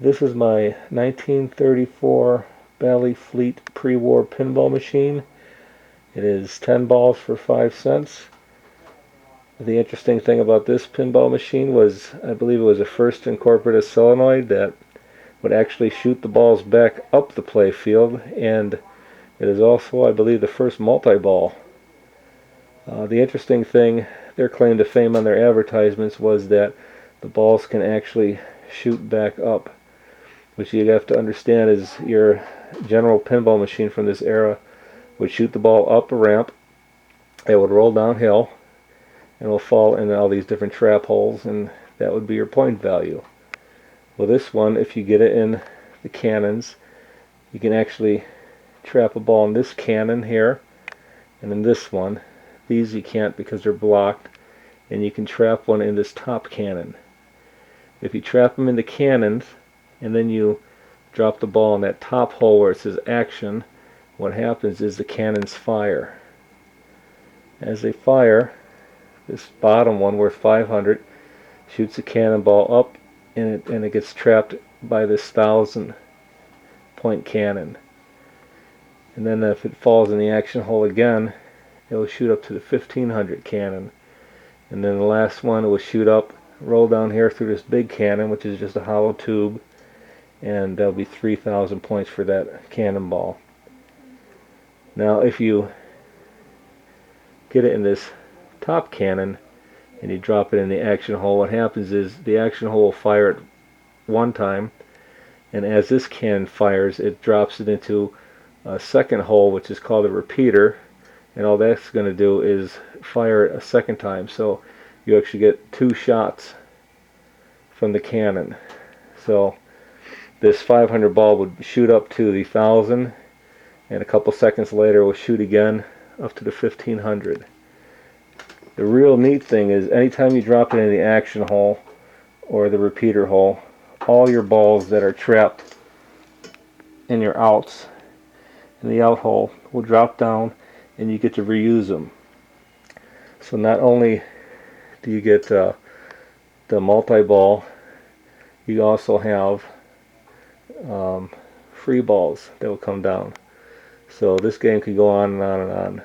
This is my 1934 Bally Fleet pre-war pinball machine. It is 10 balls for 5 cents. The interesting thing about this pinball machine was, I believe it was the first to incorporate a solenoid that would actually shoot the balls back up the play field, and it is also, I believe, the first multi-ball. The interesting thing, their claim to fame on their advertisements was that the balls can actually shoot back up, which you have to understand is your general pinball machine from this era would shoot the ball up a ramp, it would roll downhill, and will fall in all these different trap holes, and that would be your point value. Well, this one, if you get it in the cannons, you can actually trap a ball in this cannon here, and in this one. These you can't because they're blocked, and you can trap one in this top cannon. If you trap them in the cannons, and then you drop the ball in that top hole where it says action, what happens is the cannons fire. As they fire, this bottom one worth 500 shoots a cannonball up, and it gets trapped by this 1,000-point cannon. And then if it falls in the action hole again, it will shoot up to the 1,500 cannon. And then the last one, it will shoot up, roll down here through this big cannon, which is just a hollow tube, and there'll be 3,000 points for that cannonball. Now if you get it in this top cannon and you drop it in the action hole, what happens is the action hole will fire at one time, and as this cannon fires, it drops it into a second hole, which is called a repeater, and all that's going to do is fire it a second time. So you actually get 2 shots from the cannon. So this 500 ball would shoot up to the 1,000, and a couple seconds later it will shoot again up to the 1,500. The real neat thing is anytime you drop it in the action hole or the repeater hole, all your balls that are trapped in your outs in the out hole will drop down, and you get to reuse them. So not only do you get the multi-ball, you also have free balls that will come down. So this game could go on and on and on.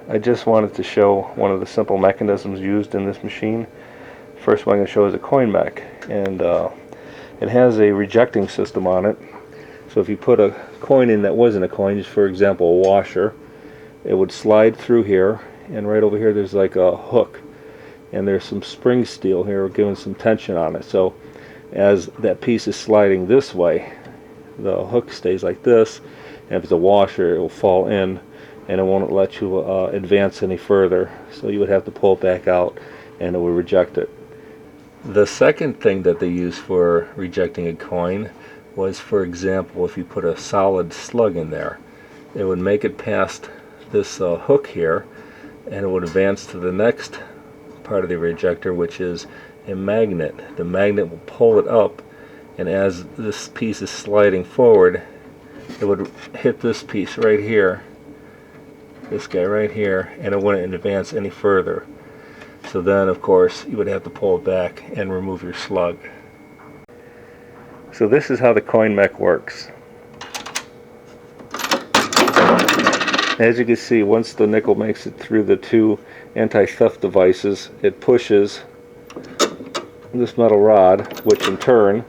I just wanted to show one of the simple mechanisms used in this machine. First one I'm going to show is a coin mech, and it has a rejecting system on it. So if you put a coin in that wasn't a coin, just for example a washer, it would slide through here, and right over here there's like a hook, and there's some spring steel here giving some tension on it. So as that piece is sliding this way, the hook stays like this, and if it's a washer it will fall in and it won't let you advance any further, so you would have to pull it back out and it would reject it. The second thing that they use for rejecting a coin was, for example, if you put a solid slug in there, it would make it past this hook here, and it would advance to the next part of the rejector, which is a magnet. The magnet will pull it up, and as this piece is sliding forward, it would hit this piece right here, this guy right here, and it wouldn't advance any further. So then, of course, you would have to pull it back and remove your slug. So this is how the coin mech works. As you can see, once the nickel makes it through the 2 anti-theft devices, it pushes this metal rod, which in turn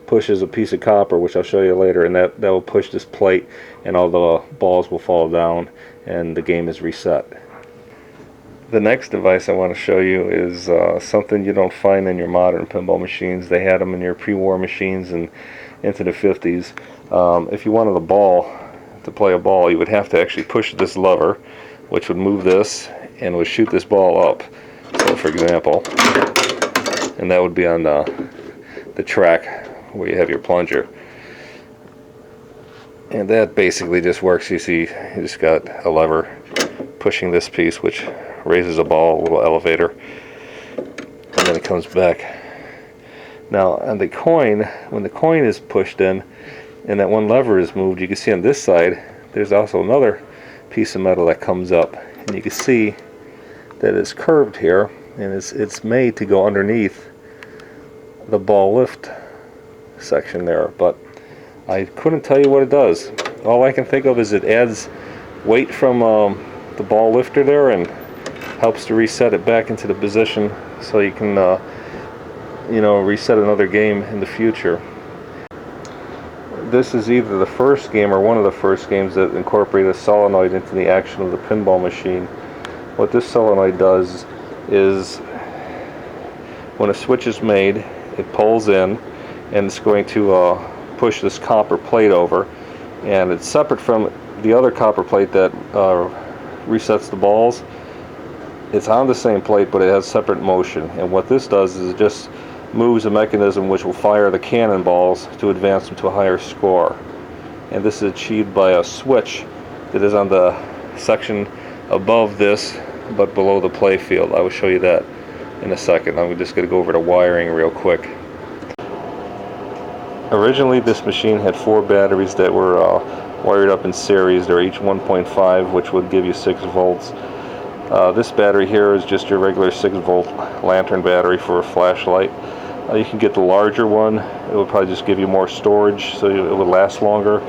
pushes a piece of copper, which I'll show you later, and that will push this plate, and all the balls will fall down and the game is reset. The next device I want to show you is something you don't find in your modern pinball machines. They had them in your pre-war machines and into the 50s. If you wanted a ball to play a ball, you would have to actually push this lever, which would move this and would shoot this ball up. So for example, and that would be on the track where you have your plunger. And that basically just works. You see, you just got a lever pushing this piece, which raises a ball, a little elevator, and then it comes back. Now on the coin, when the coin is pushed in and that one lever is moved, you can see on this side there's also another piece of metal that comes up, and you can see that it's curved here, and it's made to go underneath the ball lift section there, but I couldn't tell you what it does. All I can think of is it adds weight from the ball lifter there and helps to reset it back into the position so you can you know, reset another game in the future. This is either the first game or one of the first games that incorporate a solenoid into the action of the pinball machine. What this solenoid does is when a switch is made, it pulls in and it's going to push this copper plate over, and it's separate from the other copper plate that resets the balls. It's on the same plate, but it has separate motion, and what this does is it just moves a mechanism which will fire the cannonballs to advance them to a higher score. And this is achieved by a switch that is on the section above this but below the play field. I will show you that in a second. I'm just going to go over the wiring real quick. Originally this machine had 4 batteries that were wired up in series. They're each 1.5, which would give you 6 volts. This battery here is just your regular 6-volt lantern battery for a flashlight. You can get the larger one. It would probably just give you more storage, so it would last longer,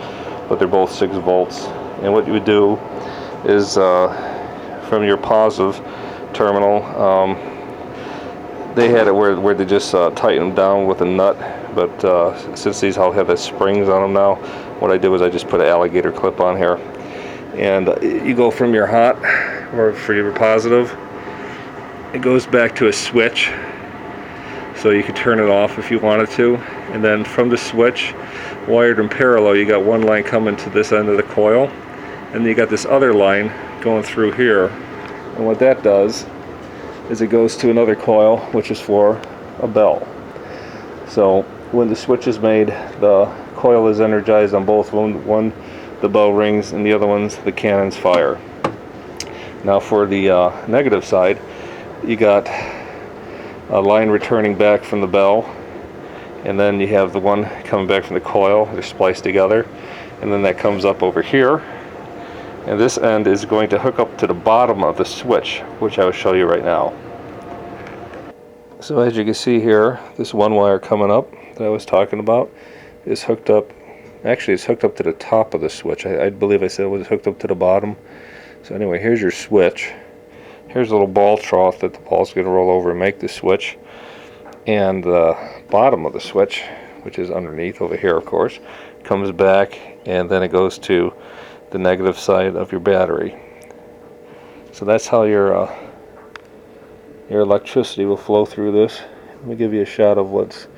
but they're both 6 volts. And what you would do is from your positive terminal, they had it where they just tighten them down with a nut, but since these all have the springs on them now, what I did was I just put an alligator clip on here. And you go from your hot, or for your positive, it goes back to a switch, so you can turn it off if you wanted to. And then from the switch, wired in parallel, you got one line coming to this end of the coil, and then you got this other line going through here. And what that does is it goes to another coil, which is for a bell. So when the switch is made, the coil is energized on both. One the bell rings, and the other one's the cannons fire. Now for the negative side, you got a line returning back from the bell, and then you have the one coming back from the coil. They're spliced together, and then that comes up over here, and this end is going to hook up to the bottom of the switch, which I will show you right now. So as you can see here, this one wire coming up that I was talking about is hooked up. Actually, it's hooked up to the top of the switch. I believe I said it was hooked up to the bottom. So anyway, here's your switch. Here's a little ball trough that the ball's going to roll over and make the switch. And the bottom of the switch, which is underneath over here, of course, comes back, and then it goes to the negative side of your battery. So that's how your electricity will flow through this. Let me give you a shot of what's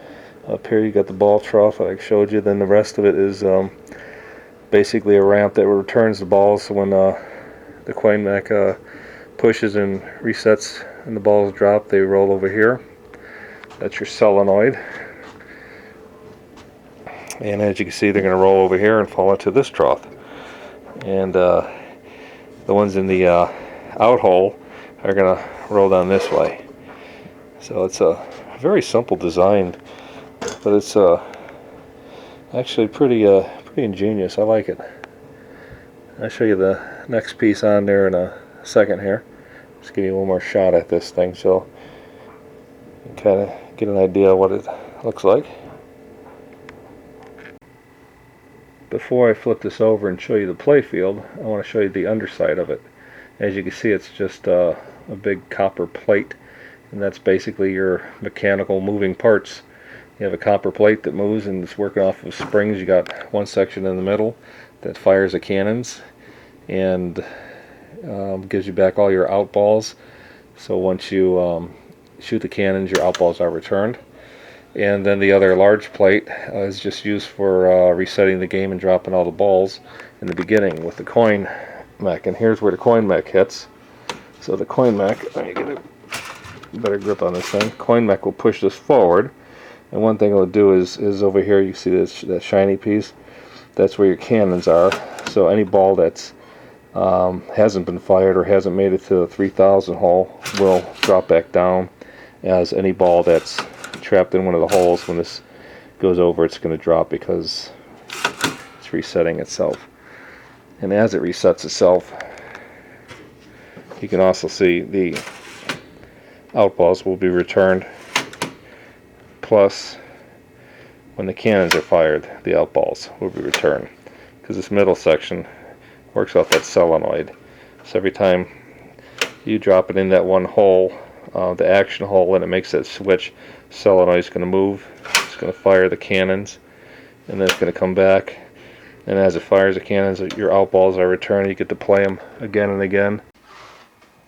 up here. You got the ball trough like I showed you. Then the rest of it is basically a ramp that returns the balls. So when the coin mech pushes and resets and the balls drop, they roll over here. That's your solenoid. And as you can see, they're going to roll over here and fall into this trough. And the ones in the out hole are going to roll down this way. So it's a very simple design, but it's actually pretty ingenious. I like it. I'll show you the next piece on there in a second here. Just give you one more shot at this thing so you can kind of get an idea of what it looks like. Before I flip this over and show you the play field, I want to show you the underside of it. As you can see, it's just a big copper plate, and that's basically your mechanical moving parts. You have a copper plate that moves and it's working off of springs. You got one section in the middle that fires the cannons and gives you back all your outballs. So once you shoot the cannons, your outballs are returned. And then the other large plate is just used for resetting the game and dropping all the balls in the beginning with the coin mech. And here's where the coin mech hits. So the coin mech, let me get a better grip on this thing. Coin mech will push this forward, and one thing it'll do is over here you see this, that shiny piece. That's where your cannons are. So any ball that's hasn't been fired or hasn't made it to the 3000 hole will drop back down, as any ball that's trapped in one of the holes, when this goes over, it's going to drop because it's resetting itself. And as it resets itself, you can also see the outballs will be returned plus when the cannons are fired, the outballs will be returned, because this middle section works off that solenoid. So every time you drop it in that one hole, the action hole, and it makes that switch, solenoid is going to move. It's going to fire the cannons, and then it's going to come back. And as it fires the cannons, your outballs are returned. You get to play them again and again.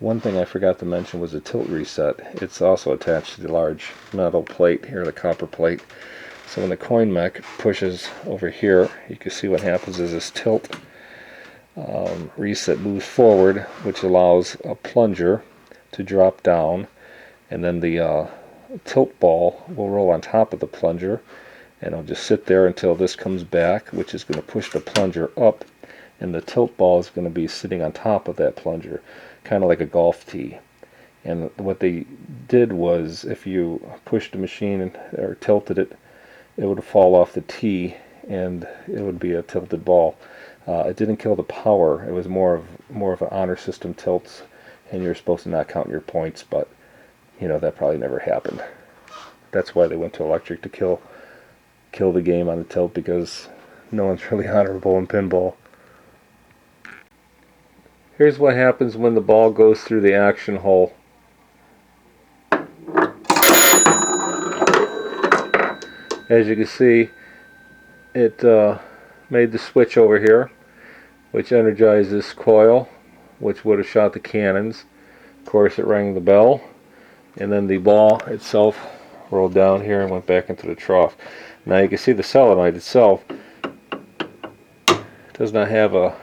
One thing I forgot to mention was the tilt reset. It's also attached to the large metal plate here, the copper plate. So when the coin mech pushes over here, you can see what happens is this tilt reset moves forward, which allows a plunger to drop down, and then the tilt ball will roll on top of the plunger, and it'll just sit there until this comes back, which is going to push the plunger up, and the tilt ball is going to be sitting on top of that plunger, kind of like a golf tee. And what they did was, if you pushed the machine or tilted it, it would fall off the tee and it would be a tilted ball. It didn't kill the power. It was more of an honor system tilts, and you're supposed to not count your points, but you know, that probably never happened. That's why they went to electric, to kill the game on the tilt, because no one's really honorable in pinball. Here's what happens when the ball goes through the action hole. As you can see, it made the switch over here, which energized this coil, which would have shot the cannons. Of course, it rang the bell, and then the ball itself rolled down here and went back into the trough. Now you can see the solenoid itself does not have a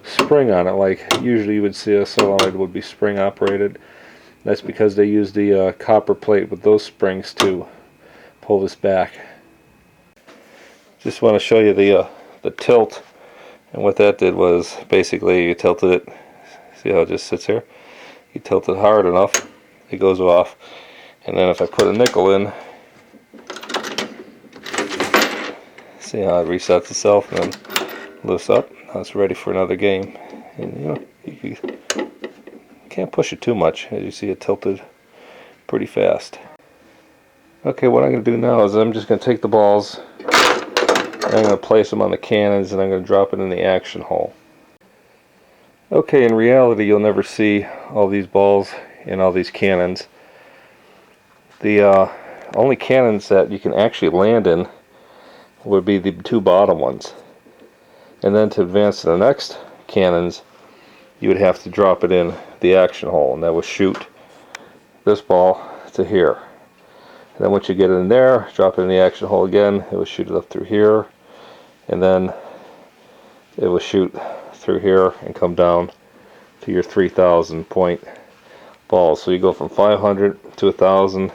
spring on it like usually you would see a solenoid would be spring operated. That's because they use the copper plate with those springs to pull this back. Just want to show you the tilt, and what that did was basically you tilted it. See how it just sits here? You tilt it hard enough, it goes off, and then if I put a nickel in, see how it resets itself and then lifts up. Now it's ready for another game. And you know, you can't push it too much. As you see, it tilted pretty fast. Okay, what I'm going to do now is I'm just going to take the balls and I'm going to place them on the cannons, and I'm going to drop it in the action hole. Okay, in reality you'll never see all these balls and all these cannons. The only cannons that you can actually land in would be the two bottom ones. And then to advance to the next cannons, you would have to drop it in the action hole, and that would shoot this ball to here. And then once you get it in there, drop it in the action hole again, it will shoot it up through here, and then it will shoot through here and come down to your 3,000 point balls. So you go from 500 to 1,000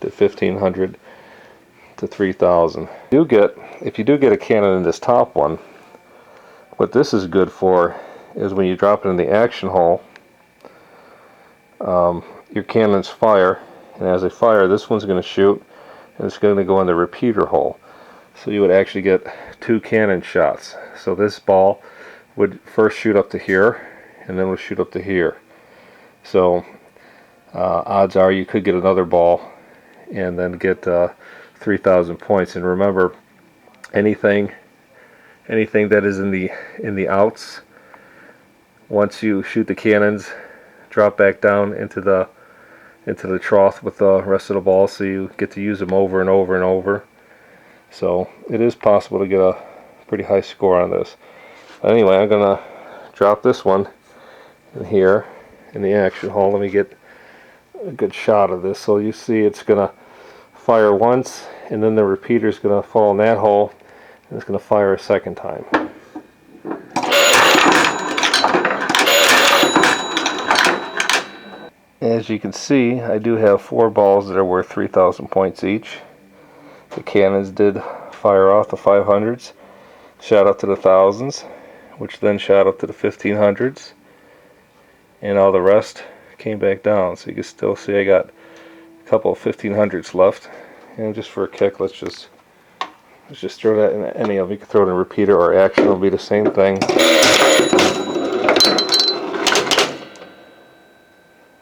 to 1,500 to 3,000. If you do get a cannon in this top one, what this is good for is when you drop it in the action hole, your cannons fire, and as they fire, this one's going to shoot, and it's going to go in the repeater hole. So you would actually get two cannon shots. So this ball would first shoot up to here, and then would shoot up to here. So odds are you could get another ball and then get 3,000 points. And remember, anything that is in the outs, once you shoot the cannons, drop back down into the trough with the rest of the balls, so you get to use them over and over and over. So it is possible to get a pretty high score on this. But anyway, I'm gonna drop this one in here in the action hole. Let me get a good shot of this. So you see it's gonna fire once, and then the repeater is gonna fall in that hole, and it's gonna fire a second time. As you can see, I do have 4 balls that are worth 3,000 points each. The cannons did fire off the 500s, shot up to the 1000s, which then shot up to the 1500s, and all the rest came back down. So you can still see I got a couple of 1500s left. And just for a kick, let's just throw that in any of them. You can throw it in a repeater or action, it'll be the same thing.